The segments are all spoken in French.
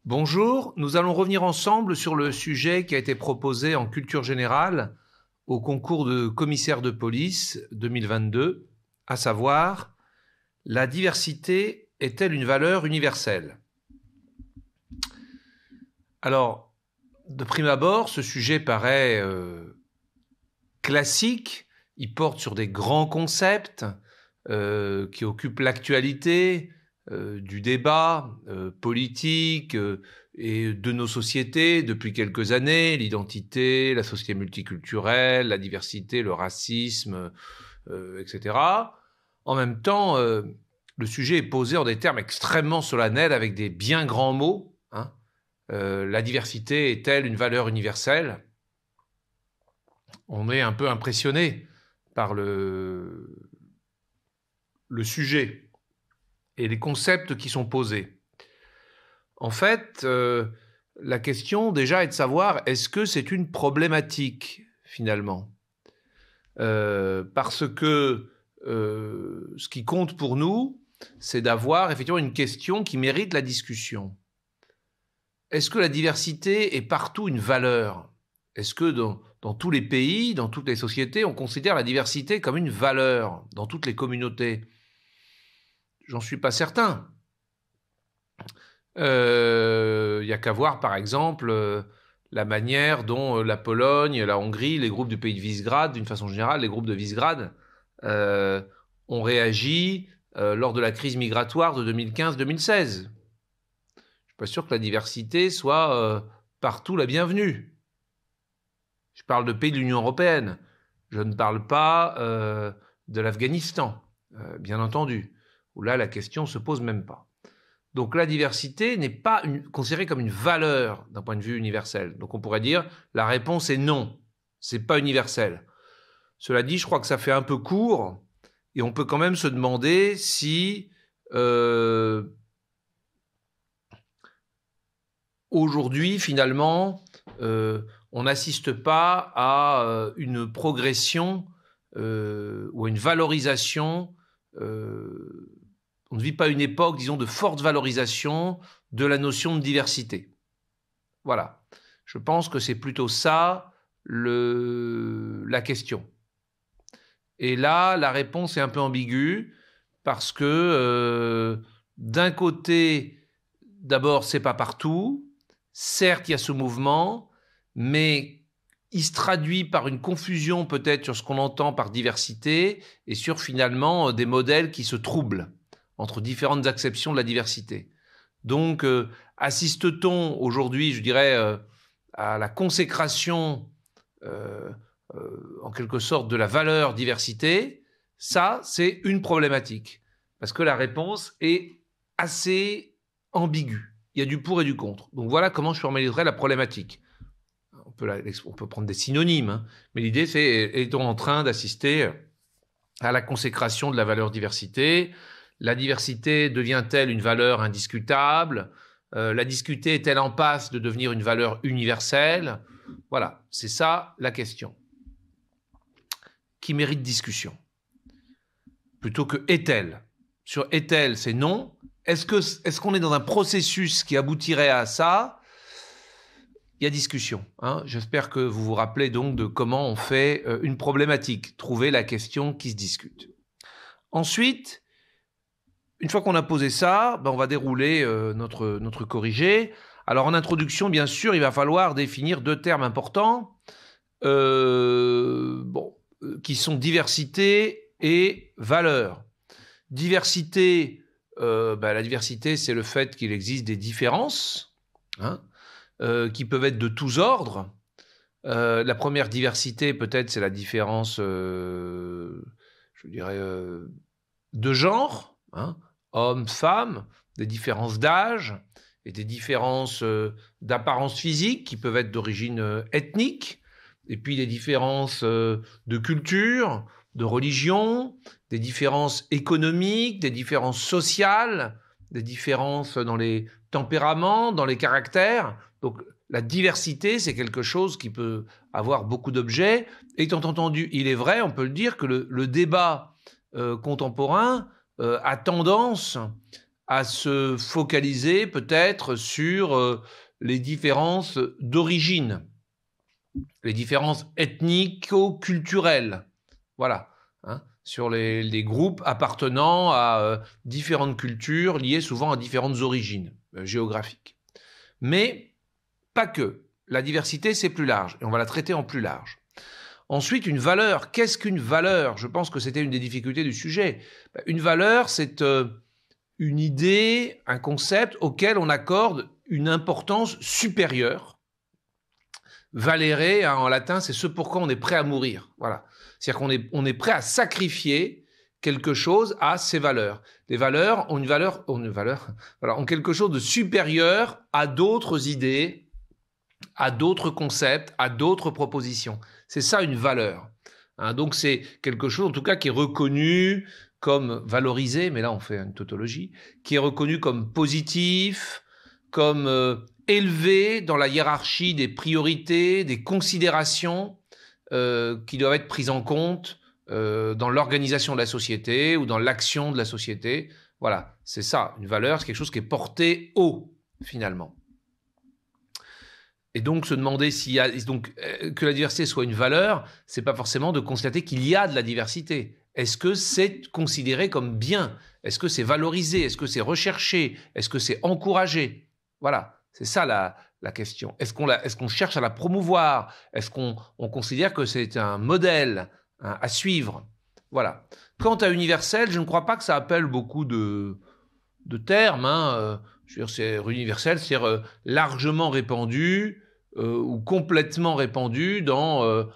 Bonjour, nous allons revenir ensemble sur le sujet qui a été proposé en culture générale au concours de commissaire de police 2022, à savoir, la diversité est-elle une valeur universelle? Alors, de prime abord, ce sujet paraît classique, il porte sur des grands concepts qui occupent l'actualité, du débat politique et de nos sociétés depuis quelques années, l'identité, la société multiculturelle, la diversité, le racisme, etc. En même temps, le sujet est posé en des termes extrêmement solennels avec des bien grands mots. La diversité est-elle une valeur universelle? On est un peu impressionné par le sujet et les concepts qui sont posés. En fait, la question déjà est de savoir, est-ce que c'est une problématique finalement? Parce que ce qui compte pour nous, c'est d'avoir effectivement une question qui mérite la discussion. Est-ce que la diversité est partout une valeur? Est-ce que dans tous les pays, dans toutes les sociétés, on considère la diversité comme une valeur, dans toutes les communautés? J'en suis pas certain. Il n'y a qu'à voir, par exemple, la manière dont la Pologne, la Hongrie, les groupes du pays de Visegrad, d'une façon générale, les groupes de Visegrad, ont réagi lors de la crise migratoire de 2015-2016. Je ne suis pas sûr que la diversité soit partout la bienvenue. Je parle de pays de l'Union européenne. Je ne parle pas de l'Afghanistan, bien entendu, où là, la question ne se pose même pas. Donc la diversité n'est pas considérée comme une valeur d'un point de vue universel. Donc on pourrait dire, la réponse est non, c'est pas universel. Cela dit, je crois que ça fait un peu court, et on peut quand même se demander si aujourd'hui, finalement, on n'assiste pas à une progression ou à une valorisation. On ne vit pas une époque, disons, de forte valorisation de la notion de diversité. Voilà. Je pense que c'est plutôt ça la question. Et là, la réponse est un peu ambiguë parce que d'un côté, d'abord, c'est pas partout. Certes, il y a ce mouvement, mais il se traduit par une confusion peut-être sur ce qu'on entend par diversité et sur finalement des modèles qui se troublent entre différentes acceptions de la diversité. Donc, assiste-t-on aujourd'hui, je dirais, à la consécration, en quelque sorte, de la valeur diversité? Ça, c'est une problématique, parce que la réponse est assez ambiguë. Il y a du pour et du contre. Donc voilà comment je formaliserais la problématique. On peut prendre des synonymes, mais l'idée, c'est, est-on en train d'assister à la consécration de la valeur diversité? La diversité devient-elle une valeur indiscutable? La diversité est-elle en passe de devenir une valeur universelle? Voilà, c'est ça la question qui mérite discussion. Plutôt que est-elle? Sur est-elle, c'est non. Est-ce qu'on est dans un processus qui aboutirait à ça? Il y a discussion. J'espère que vous vous rappelez donc de comment on fait une problématique, trouver la question qui se discute. Ensuite, une fois qu'on a posé ça, on va dérouler notre corrigé. Alors en introduction, bien sûr, il va falloir définir deux termes importants qui sont diversité et valeur. Diversité, la diversité, c'est le fait qu'il existe des différences qui peuvent être de tous ordres. La première diversité, peut-être, c'est la différence, je dirais, de genre, hommes, femmes, des différences d'âge et des différences d'apparence physique qui peuvent être d'origine ethnique, et puis des différences de culture, de religion, des différences économiques, des différences sociales, des différences dans les tempéraments, dans les caractères. Donc la diversité, c'est quelque chose qui peut avoir beaucoup d'objets. Étant entendu, il est vrai, on peut le dire, que le débat contemporain a tendance à se focaliser peut-être sur les différences d'origine, les différences ethnico-culturelles, voilà, hein, sur les groupes appartenant à différentes cultures liées souvent à différentes origines géographiques. Mais pas que. La diversité, c'est plus large, et on va la traiter en plus large. Ensuite, une valeur. Qu'est-ce qu'une valeur? Je pense que c'était une des difficultés du sujet. Une valeur, c'est une idée, un concept auquel on accorde une importance supérieure. Valere, hein, en latin, c'est ce pourquoi on est prêt à mourir. Voilà. C'est-à-dire qu'on est prêt à sacrifier quelque chose à ses valeurs. Les valeurs ont ont quelque chose de supérieur à d'autres idées, à d'autres concepts, à d'autres propositions. C'est ça une valeur. Hein, donc c'est quelque chose en tout cas qui est reconnu comme valorisé, mais là on fait une tautologie, qui est reconnu comme positif, comme élevé dans la hiérarchie des priorités, des considérations qui doivent être prises en compte dans l'organisation de la société ou dans l'action de la société. Voilà, c'est ça, une valeur, c'est quelque chose qui est porté haut, finalement. Et donc, se demander s'il y a, donc, que la diversité soit une valeur, c'est pas forcément de constater qu'il y a de la diversité. Est-ce que c'est considéré comme bien? Est-ce que c'est valorisé? Est-ce que c'est recherché? Est-ce que c'est encouragé? Voilà, c'est ça la question. Est-ce qu'on cherche à la promouvoir? Est-ce qu'on considère que c'est un modèle à suivre? Voilà. Quant à universel, je ne crois pas que ça appelle beaucoup de termes. Hein. Je veux dire, c'est universel, c'est-à-dire largement répandu ou complètement répandu dans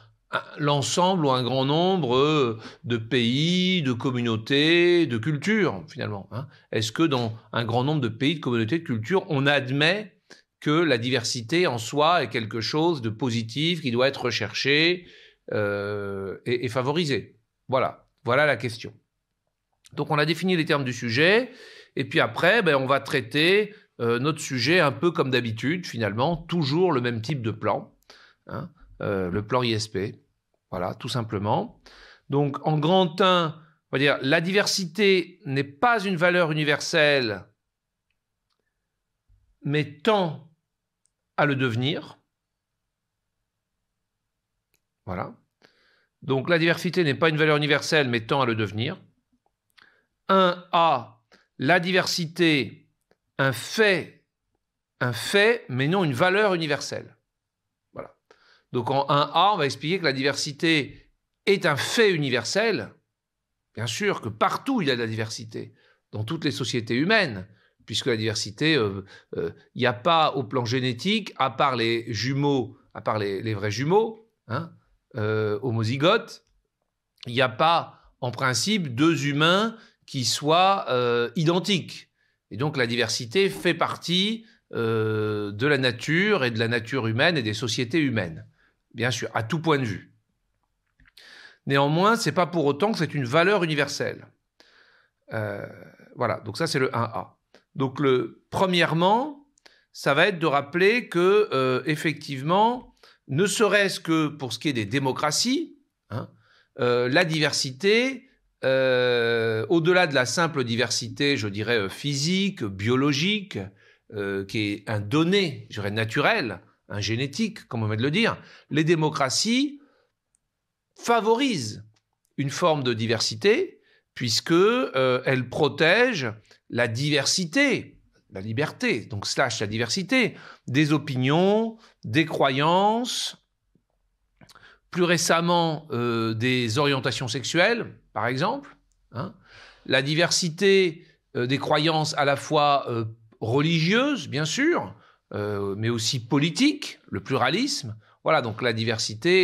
l'ensemble ou un grand nombre de pays, de communautés, de cultures, finalement. Hein. Est-ce que dans un grand nombre de pays, de communautés, de cultures, on admet que la diversité en soi est quelque chose de positif, qui doit être recherché et favorisé? Voilà la question. Donc on a défini les termes du sujet, et puis après, on va traiter notre sujet un peu comme d'habitude, finalement, toujours le même type de plan, hein, le plan ISP, voilà, tout simplement. Donc en grand 1, on va dire, la diversité n'est pas une valeur universelle, mais tend à le devenir. Voilà. Donc la diversité n'est pas une valeur universelle, mais tend à le devenir. 1A, la diversité, un fait, mais non une valeur universelle. Voilà. Donc en 1A, on va expliquer que la diversité est un fait universel. Bien sûr que partout il y a de la diversité, dans toutes les sociétés humaines, puisque la diversité, il n'y a pas au plan génétique, à part les jumeaux, à part les vrais jumeaux, hein, homozygotes, il n'y a pas en principe deux humains qui soient identiques. Et donc la diversité fait partie de la nature et de la nature humaine et des sociétés humaines, bien sûr, à tout point de vue. Néanmoins, ce n'est pas pour autant que c'est une valeur universelle. Voilà, donc ça c'est le 1A. Donc premièrement, ça va être de rappeler que effectivement, ne serait-ce que pour ce qui est des démocraties, hein, la diversité, au-delà de la simple diversité, je dirais, physique, biologique, qui est un donné, je dirais, naturel, un génétique, comme on vient de le dire, les démocraties favorisent une forme de diversité, puisqu'elles protègent la diversité, la liberté, donc / la diversité, des opinions, des croyances, plus récemment des orientations sexuelles, par exemple, hein, la diversité des croyances à la fois religieuses, bien sûr, mais aussi politiques, le pluralisme. Voilà, donc la diversité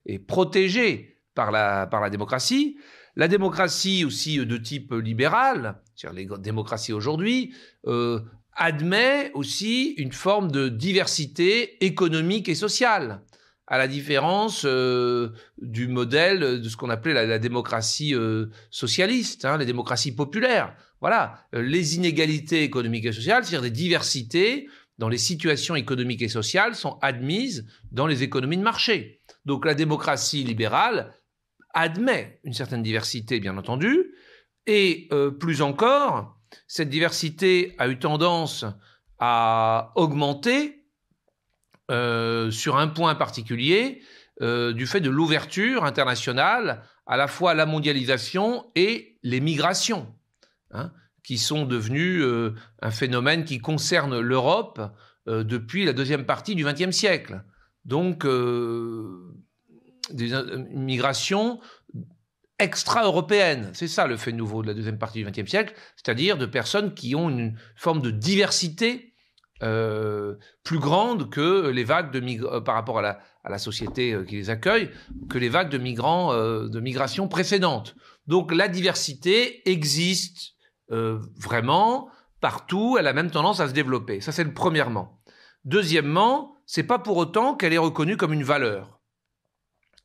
est protégée par la démocratie. La démocratie aussi de type libéral, c'est-à-dire les démocraties aujourd'hui, admet aussi une forme de diversité économique et sociale, à la différence du modèle de ce qu'on appelait la démocratie socialiste, hein, les démocraties populaires. Voilà, les inégalités économiques et sociales, c'est-à-dire des diversités dans les situations économiques et sociales, sont admises dans les économies de marché. Donc la démocratie libérale admet une certaine diversité, bien entendu, et plus encore, cette diversité a eu tendance à augmenter sur un point particulier du fait de l'ouverture internationale, à la fois la mondialisation et les migrations, hein, qui sont devenues un phénomène qui concerne l'Europe depuis la deuxième partie du XXe siècle. Donc, des migrations extra-européennes, c'est ça le fait nouveau de la deuxième partie du XXe siècle, c'est-à-dire de personnes qui ont une forme de diversité plus grande que les vagues par rapport à la société qui les accueille, que les vagues de migrants de migration précédentes. Donc la diversité existe vraiment partout, elle a même tendance à se développer. Ça, c'est le premièrement. Deuxièmement, c'est pas pour autant qu'elle est reconnue comme une valeur.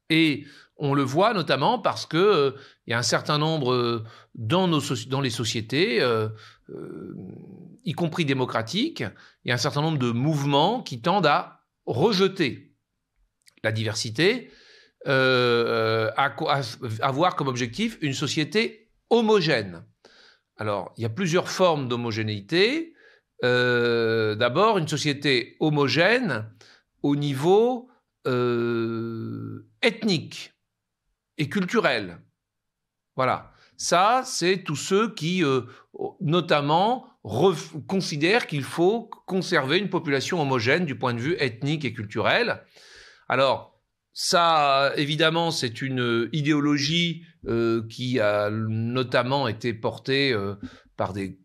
Et on le voit notamment parce que y a un certain nombre dans les sociétés, y compris démocratiques, il y a un certain nombre de mouvements qui tendent à rejeter la diversité, à avoir comme objectif une société homogène. Alors, il y a plusieurs formes d'homogénéité. D'abord, une société homogène au niveau ethnique et culturel. Voilà. Ça, c'est tous ceux qui, notamment, considèrent qu'il faut conserver une population homogène du point de vue ethnique et culturel. Alors, ça, évidemment, c'est une idéologie qui a notamment été portée par des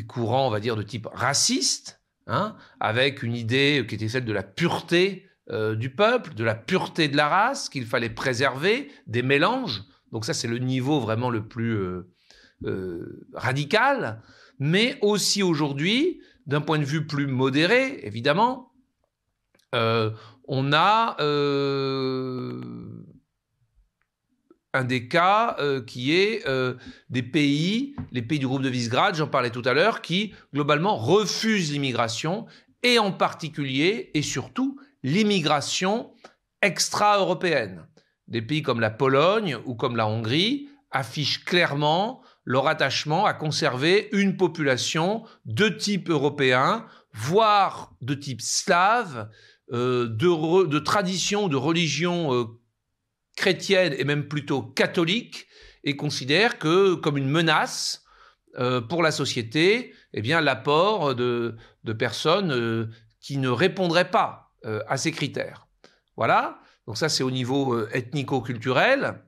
courants, on va dire, de type raciste, hein, avec une idée qui était celle de la pureté du peuple, de la pureté de la race, qu'il fallait préserver, des mélanges. Donc ça, c'est le niveau vraiment le plus radical. Mais aussi aujourd'hui, d'un point de vue plus modéré, évidemment, on a un des cas qui est des pays, les pays du groupe de Visegrad, j'en parlais tout à l'heure, qui globalement refusent l'immigration, et en particulier et surtout l'immigration extra-européenne. Des pays comme la Pologne ou comme la Hongrie affichent clairement leur attachement à conserver une population de type européen, voire de type slave, de tradition, de religion chrétienne et même plutôt catholique, et considèrent que, comme une menace pour la société, eh bien, l'apport de personnes qui ne répondraient pas à ces critères. Voilà. Donc ça, c'est au niveau ethnico-culturel.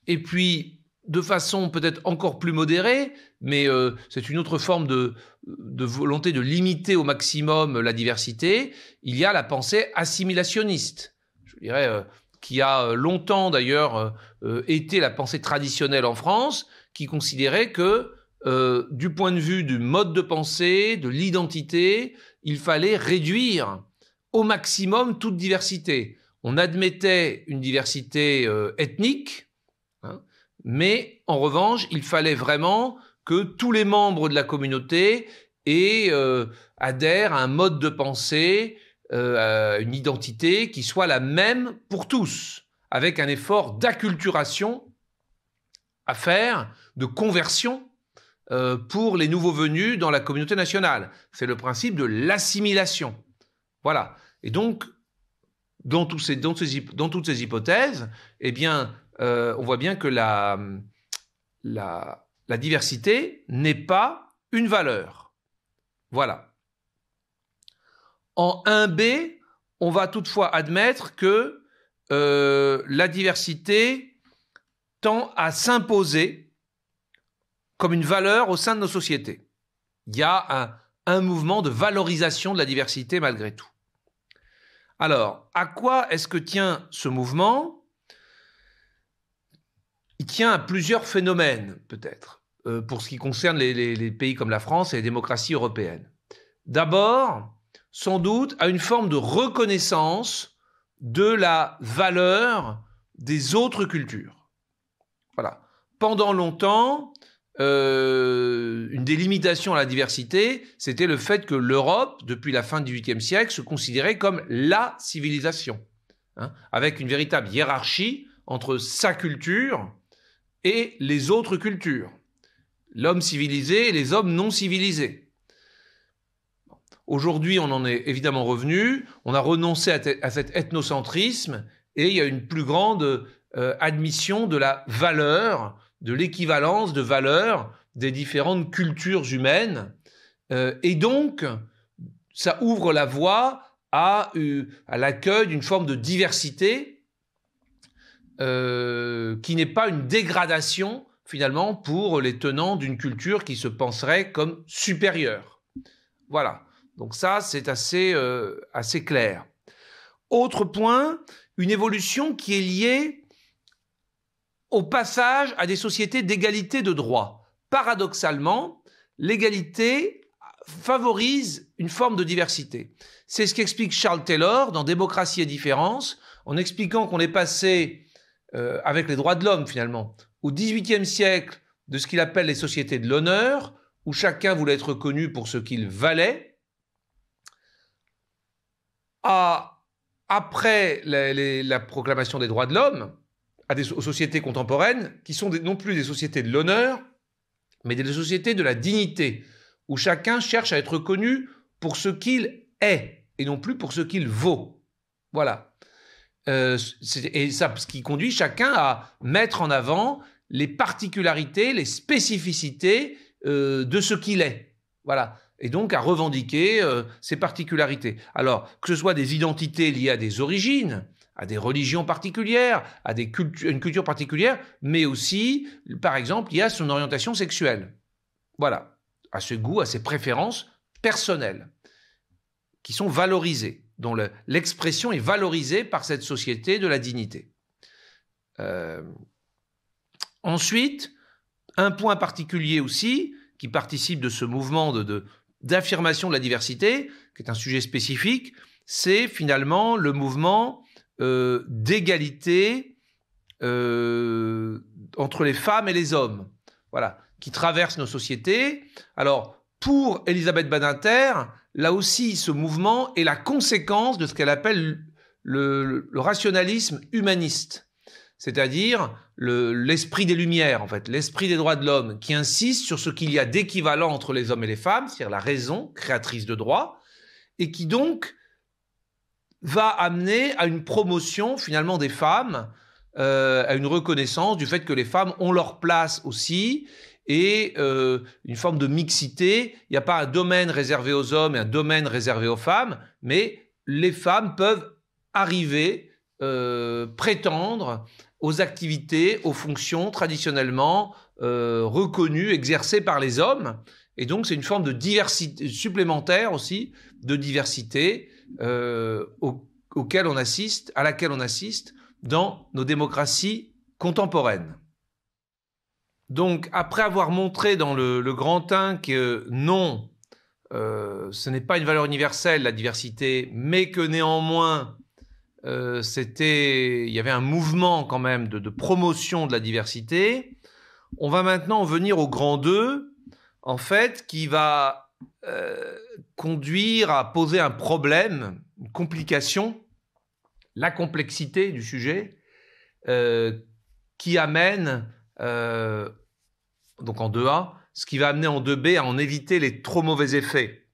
Et puis, de façon peut-être encore plus modérée, mais c'est une autre forme de volonté de limiter au maximum la diversité, il y a la pensée assimilationniste, je dirais, qui a longtemps d'ailleurs été la pensée traditionnelle en France, qui considérait que du point de vue du mode de pensée, de l'identité, il fallait réduire au maximum toute diversité. On admettait une diversité ethnique, hein, mais en revanche, il fallait vraiment que tous les membres de la communauté adhèrent à un mode de pensée, à une identité qui soit la même pour tous, avec un effort d'acculturation à faire, de conversion pour les nouveaux venus dans la communauté nationale. C'est le principe de l'assimilation. Voilà. Et donc, dans toutes ces hypothèses, eh bien, on voit bien que la diversité n'est pas une valeur. Voilà. En 1B, on va toutefois admettre que la diversité tend à s'imposer comme une valeur au sein de nos sociétés. Il y a un mouvement de valorisation de la diversité malgré tout. Alors, à quoi est-ce que tient ce mouvement ? Il tient à plusieurs phénomènes, peut-être, pour ce qui concerne les pays comme la France et les démocraties européennes. D'abord, sans doute, à une forme de reconnaissance de la valeur des autres cultures. Voilà. Pendant longtemps, une des limitations à la diversité, c'était le fait que l'Europe, depuis la fin du XVIIIe siècle, se considérait comme la civilisation, hein, avec une véritable hiérarchie entre sa culture et les autres cultures. l'homme civilisé et les hommes non civilisés. Aujourd'hui, on en est évidemment revenu, on a renoncé à cet ethnocentrisme et il y a une plus grande admission de la valeur, de l'équivalence de valeur des différentes cultures humaines. Et donc, ça ouvre la voie à l'accueil d'une forme de diversité qui n'est pas une dégradation, finalement, pour les tenants d'une culture qui se penserait comme supérieure. Voilà. Donc ça, c'est assez clair. Autre point, une évolution qui est liée au passage à des sociétés d'égalité de droits. Paradoxalement, l'égalité favorise une forme de diversité. C'est ce qu'explique Charles Taylor dans Démocratie et différence, en expliquant qu'on est passé, avec les droits de l'homme finalement, au XVIIIe siècle de ce qu'il appelle les sociétés de l'honneur, où chacun voulait être reconnu pour ce qu'il valait, après la proclamation des droits de l'homme, aux sociétés contemporaines, qui sont non plus des sociétés de l'honneur, mais des sociétés de la dignité, où chacun cherche à être reconnu pour ce qu'il est, et non plus pour ce qu'il vaut. Voilà. Et ça, ce qui conduit chacun à mettre en avant les particularités, les spécificités de ce qu'il est. Voilà. Et donc à revendiquer ces particularités. Alors, que ce soit des identités liées à des origines, à des religions particulières, à une culture particulière, mais aussi, par exemple, liées à son orientation sexuelle. Voilà. À ses goûts, à ses préférences personnelles, qui sont valorisées, dont l'expression est valorisée par cette société de la dignité. Ensuite, un point particulier aussi, qui participe de ce mouvement d'affirmation de la diversité, qui est un sujet spécifique, c'est finalement le mouvement d'égalité entre les femmes et les hommes, voilà, qui traverse nos sociétés. Alors, pour Elisabeth Badinter, là aussi, ce mouvement est la conséquence de ce qu'elle appelle le rationalisme humaniste, c'est-à-dire l'esprit des Lumières, en fait, l'esprit des droits de l'homme, qui insiste sur ce qu'il y a d'équivalent entre les hommes et les femmes, c'est-à-dire la raison créatrice de droits, et qui donc va amener à une promotion finalement des femmes, à une reconnaissance du fait que les femmes ont leur place aussi, et une forme de mixité. Il n'y a pas un domaine réservé aux hommes et un domaine réservé aux femmes, mais les femmes peuvent arriver, prétendre aux activités, aux fonctions traditionnellement reconnues, exercées par les hommes. Et donc, c'est une forme de diversité supplémentaire aussi, de diversité à laquelle on assiste dans nos démocraties contemporaines. Donc, après avoir montré dans le Grand 1 que non, ce n'est pas une valeur universelle, la diversité, mais que néanmoins, il y avait un mouvement quand même de promotion de la diversité, on va maintenant venir au Grand 2, en fait, qui va conduire à poser un problème, une complication, la complexité du sujet, qui amène, donc en 2A, ce qui va amener en 2B à en éviter les trop mauvais effets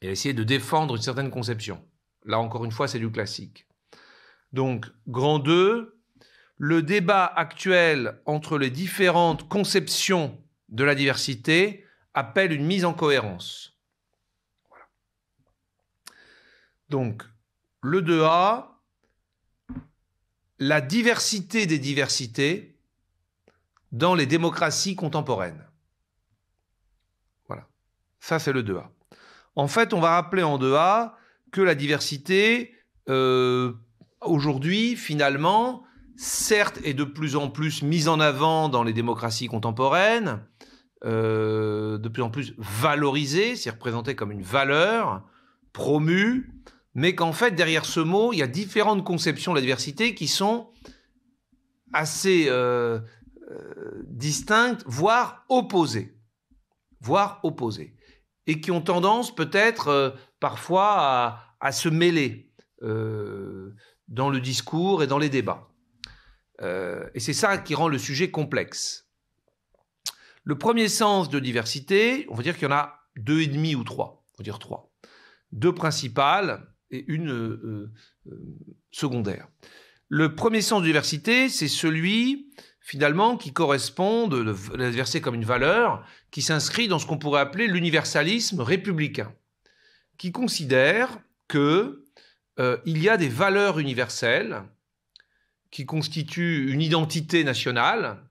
et à essayer de défendre une certaine conception. Là, encore une fois, c'est du classique. Donc, Grand 2, le débat actuel entre les différentes conceptions de la diversité appelle une mise en cohérence. Voilà. Donc, le 2A, la diversité des diversités dans les démocraties contemporaines. Voilà. Ça, c'est le 2A. En fait, on va rappeler en 2A que la diversité, aujourd'hui, finalement, certes, est de plus en plus mise en avant dans les démocraties contemporaines, de plus en plus valorisée, c'est représenté comme une valeur promue, mais qu'en fait, derrière ce mot, il y a différentes conceptions de la diversité qui sont assez distinctes, voire opposées, et qui ont tendance peut-être parfois à se mêler dans le discours et dans les débats. Et c'est ça qui rend le sujet complexe. Le premier sens de diversité, on va dire qu'il y en a 2,5 ou 3. On va dire 3. 2 principales et une secondaire. Le premier sens de diversité, c'est celui, finalement, qui correspond de la diversité comme une valeur, qui s'inscrit dans ce qu'on pourrait appeler l'universalisme républicain, qui considère que il y a des valeurs universelles qui constituent une identité nationale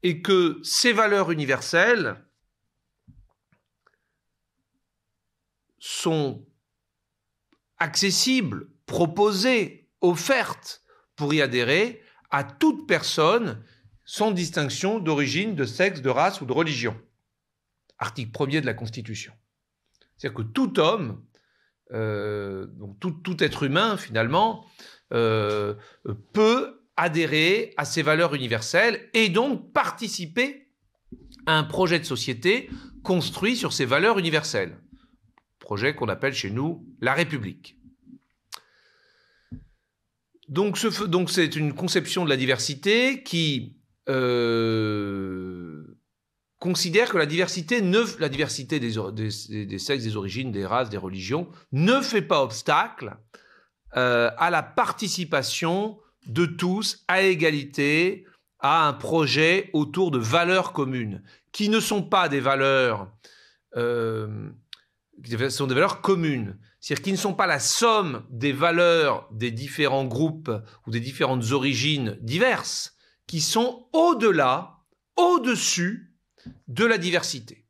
et que ces valeurs universelles sont accessibles, proposées, offertes pour y adhérer à toute personne sans distinction d'origine, de sexe, de race ou de religion. Article 1er de la Constitution. C'est-à-dire que tout homme, donc tout être humain finalement, peut adhérer à ces valeurs universelles et donc participer à un projet de société construit sur ces valeurs universelles. Projet qu'on appelle chez nous la République. Donc c'est une conception de la diversité qui considère que la diversité des sexes, des origines, des races, des religions ne fait pas obstacle à la participation de tous à égalité à un projet autour de valeurs communes, qui ne sont pas des valeurs, qui sont des valeurs communes, c'est-à-dire qui ne sont pas la somme des valeurs des différents groupes ou des différentes origines diverses, qui sont au-delà, au-dessus de la diversité.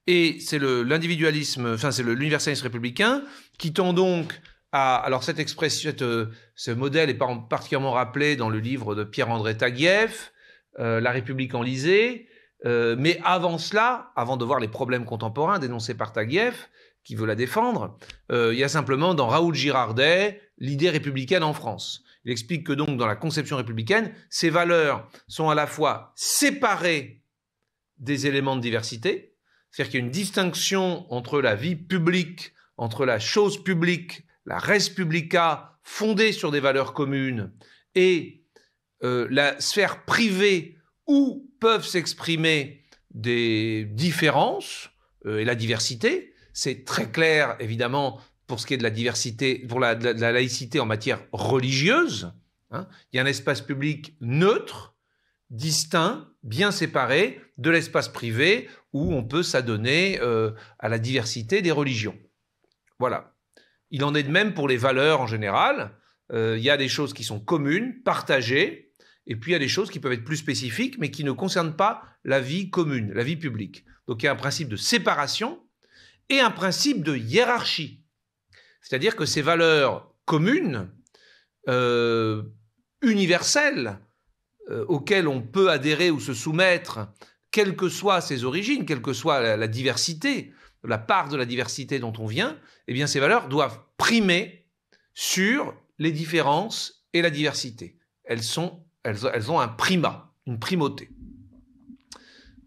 Et c'est l'individualisme, enfin c'est l'universalisme républicain qui tend donc à, alors cette expression, ce modèle est particulièrement rappelé dans le livre de Pierre-André Taguieff, La République enlisée, mais avant cela, avant de voir les problèmes contemporains dénoncés par Taguieff, qui veut la défendre, il y a simplement dans Raoul Girardet l'idée républicaine en France. Il explique que donc dans la conception républicaine, ces valeurs sont à la fois séparées des éléments de diversité, c'est-à-dire qu'il y a une distinction entre la vie publique, entre la chose publique, la res publica fondée sur des valeurs communes et la sphère privée où peuvent s'exprimer des différences et la diversité. C'est très clair, évidemment, pour ce qui est de la diversité, pour la laïcité en matière religieuse. Hein. Il y a un espace public neutre, distinct, bien séparé de l'espace privé où on peut s'adonner à la diversité des religions. Voilà. Il en est de même pour les valeurs en général. Il y a des choses qui sont communes, partagées, et puis il y a des choses qui peuvent être plus spécifiques, mais qui ne concernent pas la vie commune, la vie publique. Donc il y a un principe de séparation et un principe de hiérarchie. C'est-à-dire que ces valeurs communes, universelles, auxquelles on peut adhérer ou se soumettre, quelles que soient ses origines, quelle que soit la diversité, la part de la diversité dont on vient, eh bien ces valeurs doivent primer sur les différences et la diversité. Elles ont un primat, une primauté.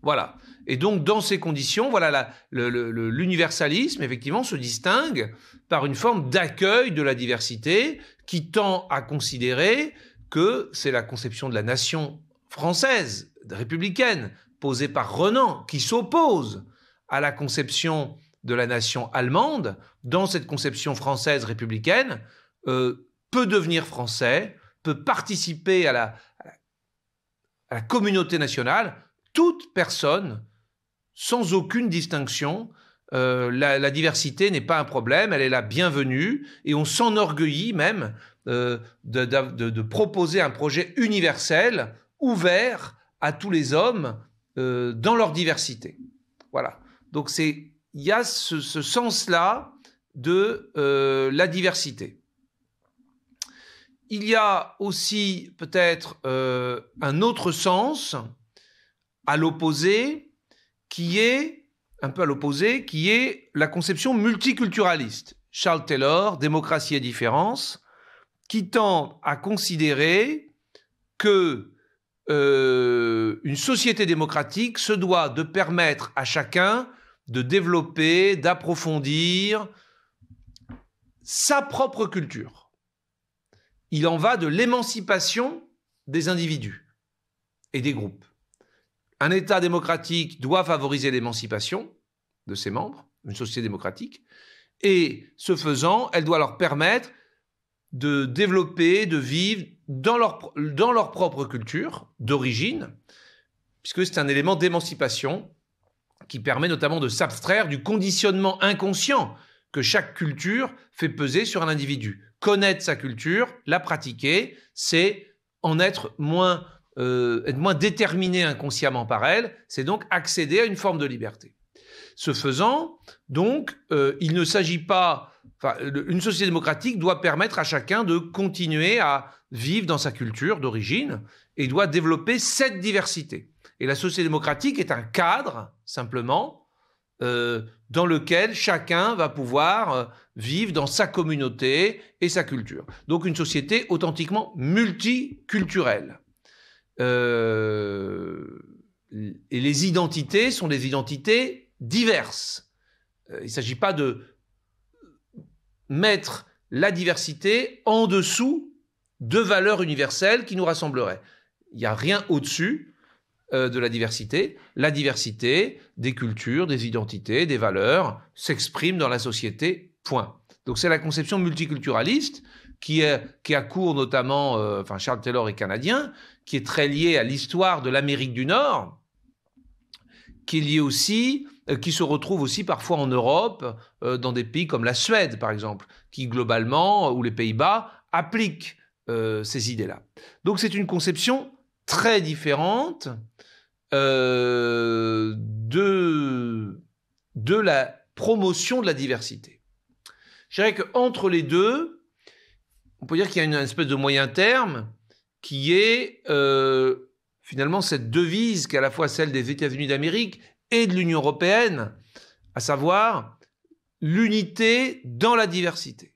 Voilà. Et donc, dans ces conditions, voilà, l'universalisme, effectivement, se distingue par une forme d'accueil de la diversité qui tend à considérer que c'est la conception de la nation française, républicaine, posée par Renan, qui s'oppose à la conception de la nation allemande. Dans cette conception française républicaine, peut devenir français, peut participer à la communauté nationale, toute personne, sans aucune distinction. La diversité n'est pas un problème, elle est la bienvenue, et on s'enorgueillit même de proposer un projet universel, ouvert à tous les hommes dans leur diversité. Voilà. Donc il y a ce sens-là de la diversité. Il y a aussi peut-être un autre sens à l'opposé, qui est la conception multiculturaliste. Charles Taylor, Démocratie et différence, qui tend à considérer que une société démocratique se doit de permettre à chacun de développer, d'approfondir sa propre culture. Il en va de l'émancipation des individus. et des groupes. Un État démocratique doit favoriser l'émancipation de ses membres, une société démocratique, et ce faisant, elle doit leur permettre de développer, de vivre dans leur propre culture d'origine, puisque c'est un élément d'émancipation qui permet notamment de s'abstraire du conditionnement inconscient que chaque culture fait peser sur un individu. Connaître sa culture, la pratiquer, c'est en être moins déterminé inconsciemment par elle, c'est donc accéder à une forme de liberté. Ce faisant, donc, il ne s'agit pas... une société démocratique doit permettre à chacun de continuer à vivre dans sa culture d'origine et doit développer cette diversité. Et la société démocratique est un cadre, simplement, dans lequel chacun va pouvoir vivre dans sa communauté et sa culture. Donc une société authentiquement multiculturelle. Et les identités sont des identités diverses. Il ne s'agit pas de mettre la diversité en dessous de valeurs universelles qui nous rassembleraient. Il n'y a rien au-dessus de la diversité. La diversité des cultures, des identités, des valeurs s'exprime dans la société, point. Donc c'est la conception multiculturaliste qui a cours notamment, Charles Taylor est canadien, qui est très liée à l'histoire de l'Amérique du Nord, qui est liée aussi, qui se retrouve aussi parfois en Europe, dans des pays comme la Suède par exemple, qui globalement, ou les Pays-Bas, appliquent ces idées-là. Donc c'est une conception très différente de la promotion de la diversité. Je dirais qu'entre les deux, on peut dire qu'il y a une espèce de moyen terme qui est finalement cette devise qui est à la fois celle des États-Unis d'Amérique et de l'Union européenne, à savoir l'unité dans la diversité.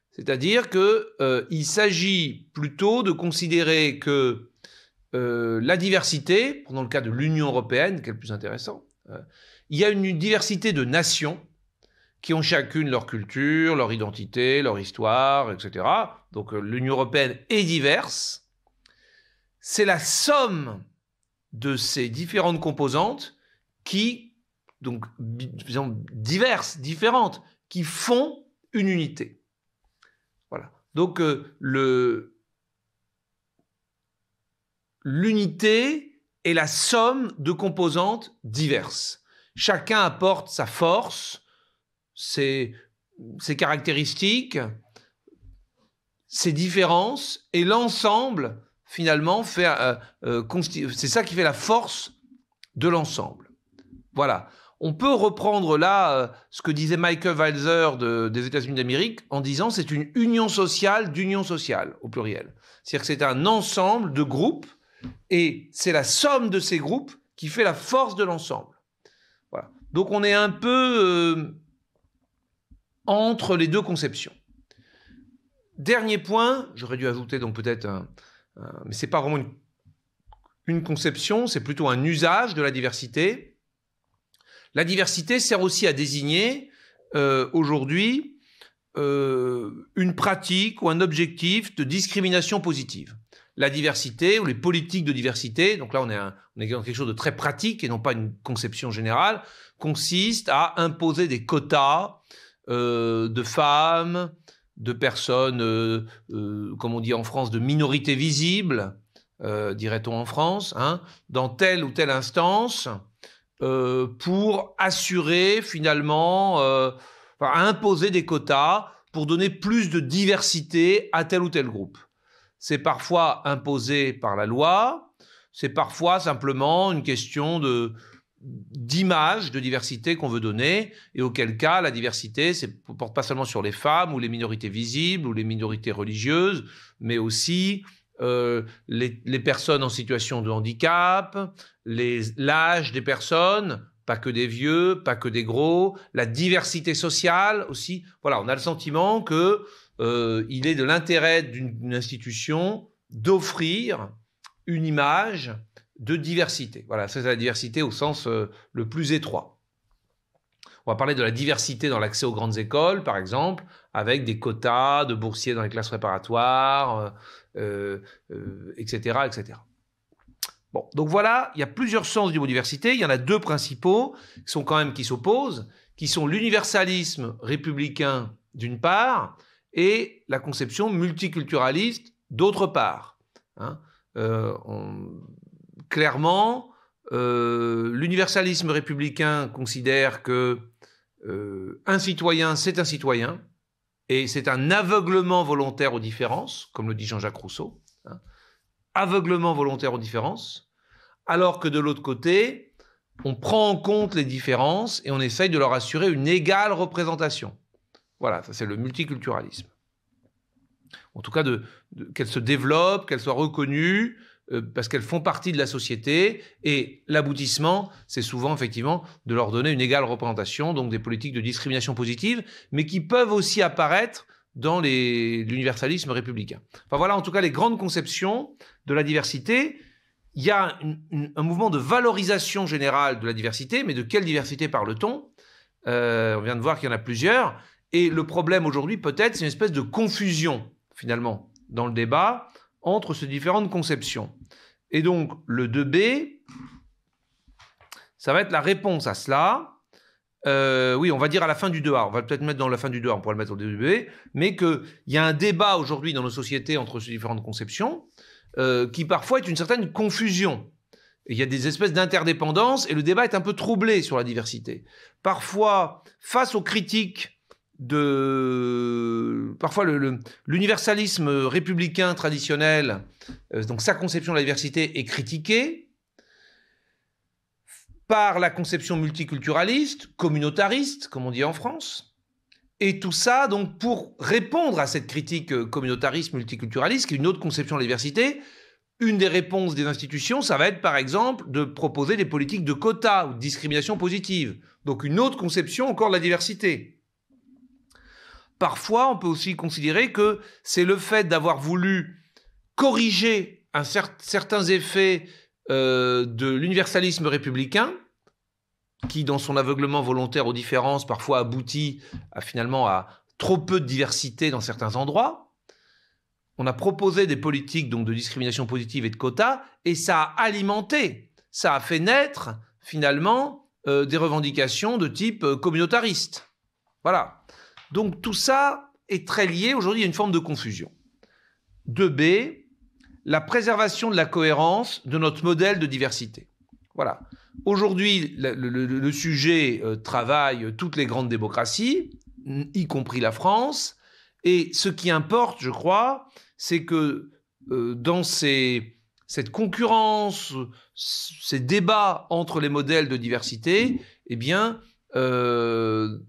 C'est-à-dire qu'il s'agit plutôt de considérer que la diversité, dans le cas de l'Union européenne, qui est le plus intéressant, il y a une diversité de nations qui ont chacune leur culture, leur identité, leur histoire, etc. Donc l'Union européenne est diverse. C'est la somme de ces différentes composantes qui, donc diverses, différentes, qui font une unité. Voilà. Donc l'unité est la somme de composantes diverses. Chacun apporte sa force, ses caractéristiques, ses différences, et l'ensemble, finalement, c'est ça qui fait la force de l'ensemble. Voilà. On peut reprendre là ce que disait Michael Walzer des États-Unis d'Amérique en disant c'est une union sociale d'union sociale, au pluriel. C'est-à-dire que c'est un ensemble de groupes et c'est la somme de ces groupes qui fait la force de l'ensemble. Voilà. Donc on est un peu entre les deux conceptions. Dernier point, j'aurais dû ajouter donc peut-être mais c'est pas vraiment une conception, c'est plutôt un usage de la diversité. La diversité sert aussi à désigner aujourd'hui une pratique ou un objectif de discrimination positive. La diversité ou les politiques de diversité, donc là on est dans quelque chose de très pratique et non pas une conception générale, consiste à imposer des quotas de femmes, de personnes, comme on dit en France, de minorités visibles, dirait-on en France, dans telle ou telle instance, pour assurer finalement, imposer des quotas pour donner plus de diversité à tel ou tel groupe. C'est parfois imposé par la loi, c'est parfois simplement une question d'image de diversité qu'on veut donner, et auquel cas la diversité ne porte pas seulement sur les femmes ou les minorités visibles ou les minorités religieuses, mais aussi les personnes en situation de handicap, l'âge des personnes, pas que des vieux, pas que des gros, la diversité sociale aussi. Voilà, on a le sentiment que il est de l'intérêt d'une institution d'offrir une image de diversité. Voilà, c'est la diversité au sens le plus étroit. On va parler de la diversité dans l'accès aux grandes écoles, par exemple, avec des quotas de boursiers dans les classes préparatoires, etc., etc. Bon, donc voilà, il y a plusieurs sens du mot diversité. Il y en a deux principaux qui s'opposent, qui sont l'universalisme républicain d'une part et la conception multiculturaliste d'autre part. Clairement, l'universalisme républicain considère que un citoyen, c'est un citoyen, et c'est un aveuglement volontaire aux différences, comme le dit Jean-Jacques Rousseau. Aveuglement volontaire aux différences, alors que de l'autre côté, on prend en compte les différences et on essaye de leur assurer une égale représentation. Voilà, ça c'est le multiculturalisme. En tout cas, qu'elles se développent, qu'elles soient reconnues, parce qu'elles font partie de la société, et l'aboutissement, c'est souvent effectivement de leur donner une égale représentation, donc des politiques de discrimination positive, mais qui peuvent aussi apparaître dans l'universalisme républicain. Enfin voilà en tout cas les grandes conceptions de la diversité. Il y a un mouvement de valorisation générale de la diversité, mais de quelle diversité parle-t-on ? On vient de voir qu'il y en a plusieurs, et le problème aujourd'hui peut-être c'est une espèce de confusion finalement dans le débat entre ces différentes conceptions. Et donc le 2B, ça va être la réponse à cela. Oui, on va dire à la fin du 2A, on va peut-être mettre dans la fin du 2A, on pourra le mettre au début du 2B, mais qu'il y a un débat aujourd'hui dans nos sociétés entre ces différentes conceptions qui parfois est une certaine confusion. Et il y a des espèces d'interdépendance et le débat est un peu troublé sur la diversité. Parfois, face aux critiques parfois l'universalisme républicain traditionnel, donc sa conception de la diversité est critiquée par la conception multiculturaliste, communautariste, comme on dit en France. Et tout ça, donc, pour répondre à cette critique communautariste, multiculturaliste, qui est une autre conception de la diversité, une des réponses des institutions, ça va être, par exemple, de proposer des politiques de quotas ou de discrimination positive. Donc, une autre conception encore de la diversité. Parfois, on peut aussi considérer que c'est le fait d'avoir voulu corriger certains effets de l'universalisme républicain, qui, dans son aveuglement volontaire aux différences, parfois aboutit finalement à trop peu de diversité dans certains endroits. On a proposé des politiques donc, de discrimination positive et de quotas, et ça a alimenté, ça a fait naître finalement des revendications de type communautariste. Voilà. Donc tout ça est très lié. Aujourd'hui, il y a une forme de confusion. 2B, la préservation de la cohérence de notre modèle de diversité. Voilà. Aujourd'hui, le sujet travaille toutes les grandes démocraties, y compris la France, et ce qui importe, je crois, c'est que dans cette concurrence, ces débats entre les modèles de diversité, eh bien, que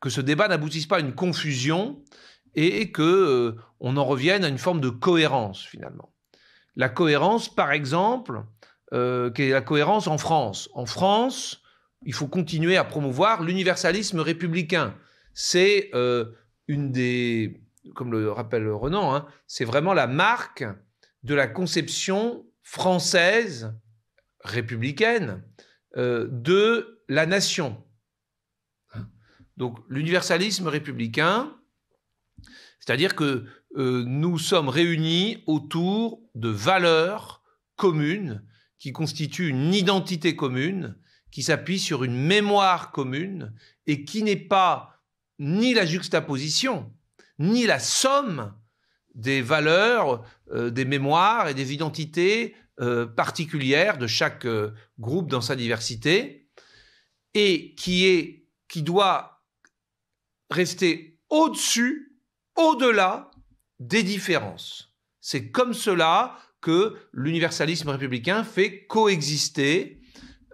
ce débat n'aboutisse pas à une confusion et que on en revienne à une forme de cohérence, finalement. La cohérence, par exemple, qui est la cohérence en France. En France, il faut continuer à promouvoir l'universalisme républicain. C'est une des, comme le rappelle Renan, c'est vraiment la marque de la conception française, républicaine, de la nation. Donc l'universalisme républicain, c'est-à-dire que nous sommes réunis autour de valeurs communes qui constituent une identité commune, qui s'appuie sur une mémoire commune et qui n'est pas ni la juxtaposition, ni la somme des valeurs, des mémoires et des identités particulières de chaque groupe dans sa diversité, et qui doit rester au-dessus, au-delà des différences. C'est comme cela que l'universalisme républicain fait coexister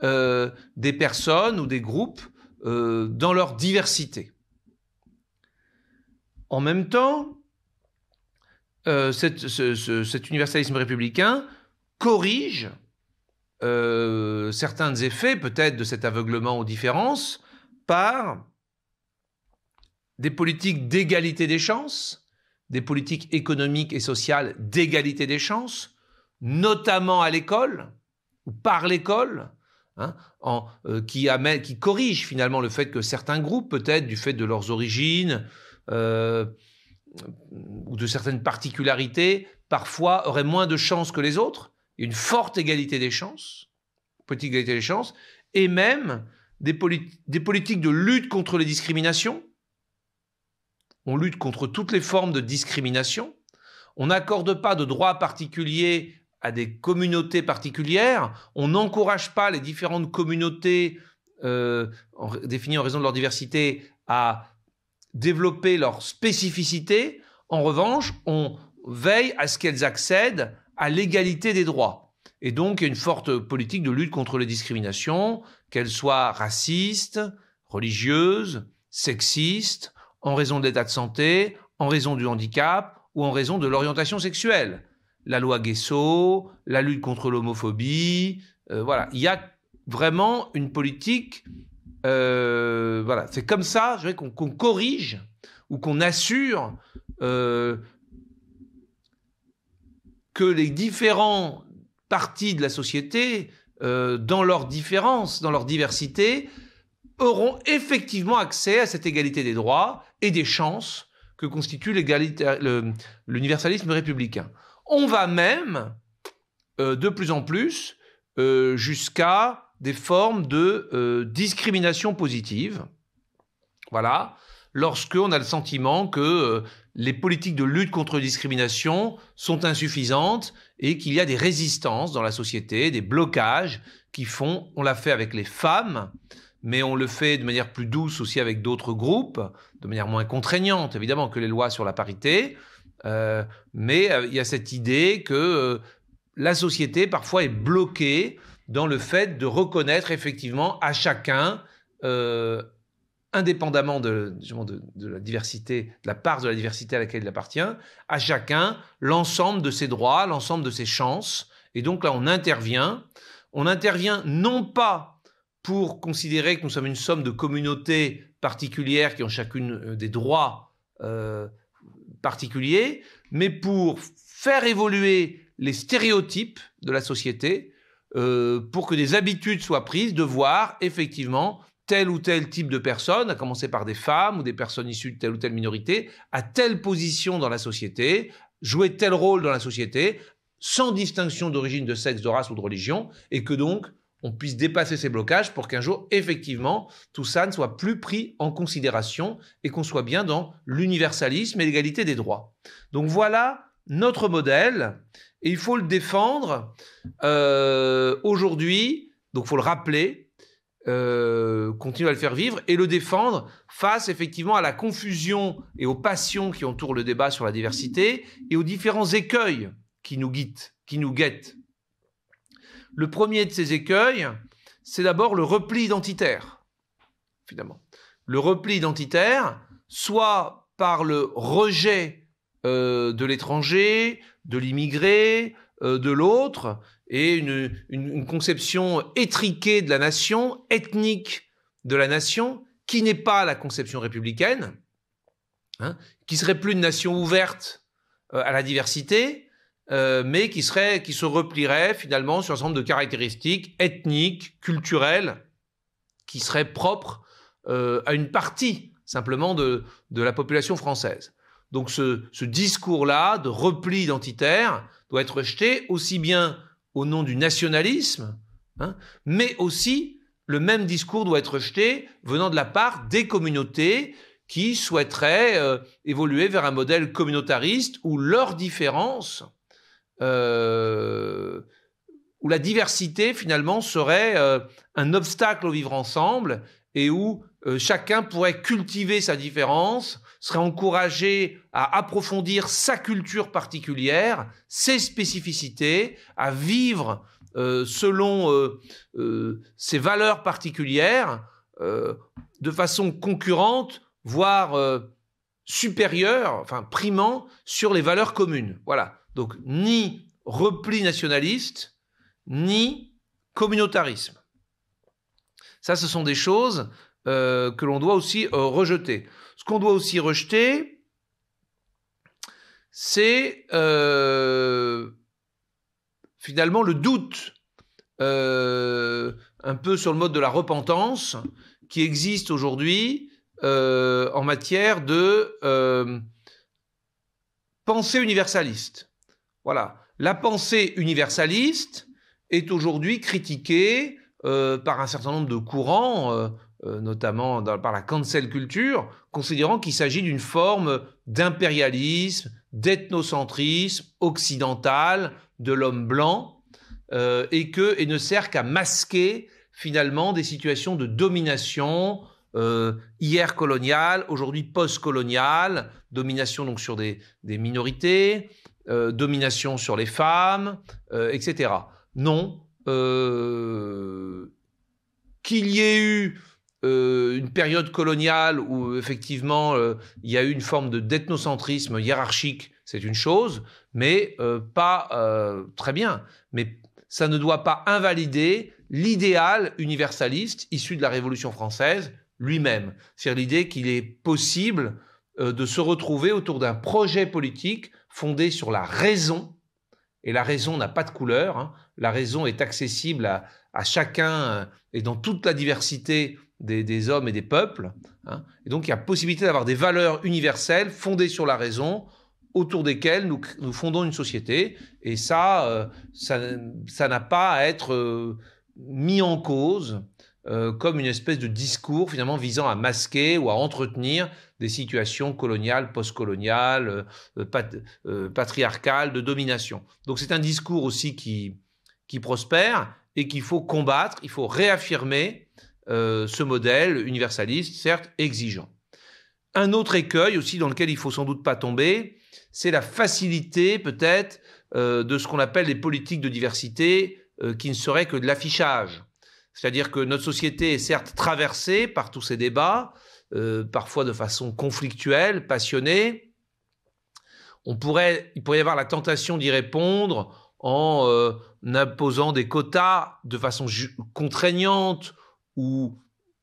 des personnes ou des groupes dans leur diversité. En même temps, cet universalisme républicain corrige certains effets, peut-être, de cet aveuglement aux différences par des politiques d'égalité des chances, des politiques économiques et sociales d'égalité des chances, notamment à l'école, ou par l'école, qui corrige finalement le fait que certains groupes, peut-être du fait de leurs origines ou de certaines particularités, parfois auraient moins de chances que les autres. il y a une forte égalité des chances, politique d'égalité des chances, et même des politiques de lutte contre les discriminations. On lutte contre toutes les formes de discrimination. On n'accorde pas de droits particuliers à des communautés particulières. On n'encourage pas les différentes communautés définies en raison de leur diversité à développer leur spécificité. En revanche, on veille à ce qu'elles accèdent à l'égalité des droits. Et donc, il y a une forte politique de lutte contre les discriminations, qu'elles soient racistes, religieuses, sexistes, en raison de l'état de santé, en raison du handicap ou en raison de l'orientation sexuelle. La loi Guesso, la lutte contre l'homophobie, voilà. Il y a vraiment une politique, voilà. C'est comme ça, je dirais, qu'on corrige ou qu'on assure que les différents parties de la société, dans leurs différences, dans leur diversité, auront effectivement accès à cette égalité des droits et des chances que constitue l'universalisme républicain. On va même, de plus en plus, jusqu'à des formes de discrimination positive. Voilà, lorsqu'on a le sentiment que les politiques de lutte contre la discrimination sont insuffisantes et qu'il y a des résistances dans la société, des blocages qui font, on l'a fait avec les femmes, mais on le fait de manière plus douce aussi avec d'autres groupes, de manière moins contraignante évidemment que les lois sur la parité, mais il y a cette idée que la société parfois est bloquée dans le fait de reconnaître effectivement à chacun, indépendamment de la diversité, de la part de la diversité à laquelle il appartient, à chacun l'ensemble de ses droits, l'ensemble de ses chances. Et donc là, on intervient non pas pour considérer que nous sommes une somme de communautés particulières qui ont chacune des droits particuliers, mais pour faire évoluer les stéréotypes de la société, pour que des habitudes soient prises de voir effectivement tel ou tel type de personnes, à commencer par des femmes ou des personnes issues de telle ou telle minorité, à telle position dans la société, jouer tel rôle dans la société, sans distinction d'origine, de sexe, de race ou de religion, et que donc on puisse dépasser ces blocages pour qu'un jour, effectivement, tout ça ne soit plus pris en considération et qu'on soit bien dans l'universalisme et l'égalité des droits. Donc voilà notre modèle, et il faut le défendre aujourd'hui, donc il faut le rappeler, continuer à le faire vivre et le défendre face effectivement à la confusion et aux passions qui entourent le débat sur la diversité et aux différents écueils qui nous guettent. Le premier de ces écueils, c'est d'abord le repli identitaire, finalement. Le repli identitaire, soit par le rejet de l'étranger, de l'immigré, de l'autre, et une conception étriquée de la nation, ethnique de la nation, qui n'est pas la conception républicaine, qui serait plus une nation ouverte à la diversité, mais qui se replierait finalement sur un certain nombre de caractéristiques ethniques, culturelles, qui seraient propres à une partie simplement de la population française. Donc ce discours-là de repli identitaire doit être rejeté aussi bien au nom du nationalisme, mais aussi le même discours doit être rejeté venant de la part des communautés qui souhaiteraient évoluer vers un modèle communautariste où leurs différences, où la diversité finalement serait un obstacle au vivre ensemble et où chacun pourrait cultiver sa différence, serait encouragé à approfondir sa culture particulière, ses spécificités, à vivre selon ses valeurs particulières, de façon concurrente, voire supérieure, enfin primant sur les valeurs communes. Voilà. Donc ni repli nationaliste, ni communautarisme. Ça, ce sont des choses que l'on doit aussi rejeter. Ce qu'on doit aussi rejeter, c'est finalement le doute, un peu sur le mode de la repentance, qui existe aujourd'hui en matière de pensée universaliste. Voilà. La pensée universaliste est aujourd'hui critiquée par un certain nombre de courants, notamment par la cancel culture, considérant qu'il s'agit d'une forme d'impérialisme, d'ethnocentrisme occidental de l'homme blanc, et ne sert qu'à masquer finalement des situations de domination, hier coloniale, aujourd'hui post-coloniale, domination donc sur des minorités, domination sur les femmes, etc. Non, qu'il y ait eu une période coloniale où effectivement il y a eu une forme d'ethnocentrisme hiérarchique, c'est une chose, mais pas très bien. Mais ça ne doit pas invalider l'idéal universaliste issu de la Révolution française lui-même. C'est-à-dire l'idée qu'il est possible de se retrouver autour d'un projet politique fondé sur la raison. Et la raison n'a pas de couleur, hein. La raison est accessible à chacun et dans toute la diversité des hommes et des peuples, hein. Et donc il y a possibilité d'avoir des valeurs universelles fondées sur la raison, autour desquelles nous fondons une société. Et ça n'a pas à être mis en cause comme une espèce de discours finalement visant à masquer ou à entretenir des situations coloniales, postcoloniales, patriarcales, de domination. Donc c'est un discours aussi qui prospère et qu'il faut combattre, il faut réaffirmer ce modèle universaliste, certes exigeant. Un autre écueil aussi dans lequel il ne faut sans doute pas tomber, c'est la facilité peut-être de ce qu'on appelle les politiques de diversité qui ne seraient que de l'affichage. C'est-à-dire que notre société est certes traversée par tous ces débats, parfois de façon conflictuelle, passionnée. Il pourrait y avoir la tentation d'y répondre en imposant des quotas de façon contraignante ou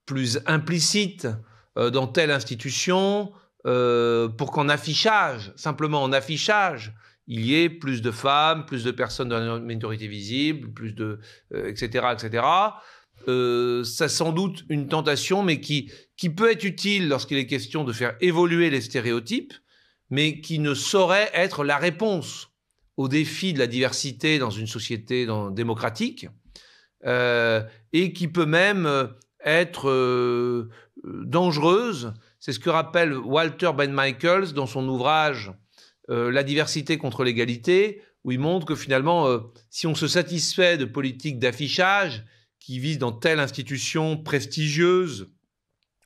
plus implicite dans telle institution, pour qu'en affichage, simplement en affichage, il y ait plus de femmes, plus de personnes de la minorité visible, plus de, etc., etc. C'est sans doute une tentation, mais qui peut être utile lorsqu'il est question de faire évoluer les stéréotypes, mais qui ne saurait être la réponse au défi de la diversité dans une société démocratique, et qui peut même être dangereuse. C'est ce que rappelle Walter Ben Michaels dans son ouvrage La diversité contre l'égalité, où il montre que finalement, si on se satisfait de politiques d'affichage qui visent dans telle institution prestigieuse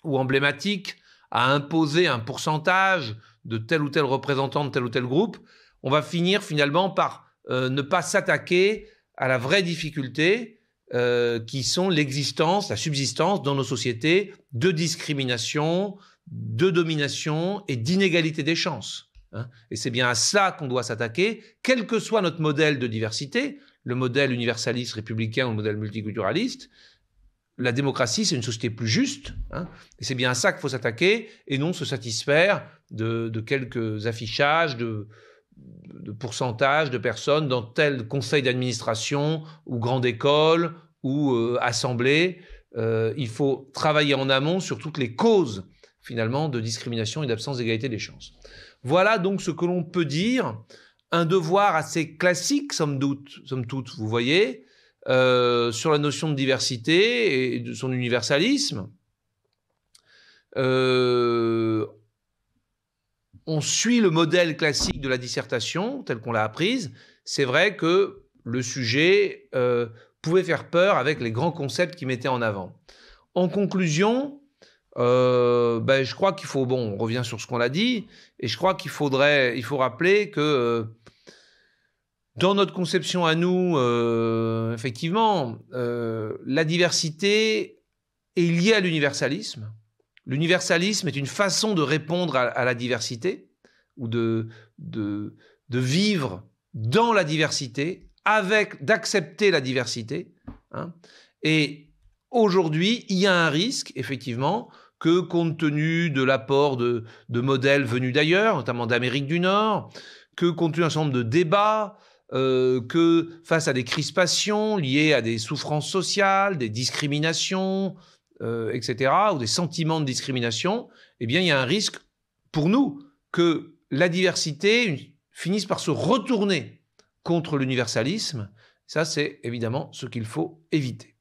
ou emblématique à imposer un pourcentage de tel ou tel représentant de tel ou tel groupe, on va finir finalement par ne pas s'attaquer à la vraie difficulté qui sont l'existence, la subsistance dans nos sociétés de discrimination, de domination et d'inégalité des chances. Et c'est bien à ça qu'on doit s'attaquer, quel que soit notre modèle de diversité, le modèle universaliste républicain ou le modèle multiculturaliste. La démocratie, c'est une société plus juste, et c'est bien à ça qu'il faut s'attaquer, et non se satisfaire de quelques affichages, de pourcentage de personnes dans tel conseil d'administration ou grande école ou assemblée. Il faut travailler en amont sur toutes les causes finalement de discrimination et d'absence d'égalité des chances. Voilà donc ce que l'on peut dire, un devoir assez classique somme toute, vous voyez, sur la notion de diversité et de son universalisme. On suit le modèle classique de la dissertation, tel qu'on l'a apprise. C'est vrai que le sujet pouvait faire peur avec les grands concepts qu'il mettait en avant. En conclusion, je crois qu'il faut, on revient sur ce qu'on a dit, et je crois qu'il faut rappeler que dans notre conception à nous, effectivement, la diversité est liée à l'universalisme. L'universalisme est une façon de répondre à la diversité, ou de vivre dans la diversité, d'accepter la diversité. Et aujourd'hui, il y a un risque, effectivement, que compte tenu de l'apport de modèles venus d'ailleurs, notamment d'Amérique du Nord, que compte tenu d'un certain nombre de débats, que face à des crispations liées à des souffrances sociales, des discriminations, etc., ou des sentiments de discrimination, eh bien, il y a un risque pour nous que la diversité finisse par se retourner contre l'universalisme. Ça, c'est évidemment ce qu'il faut éviter.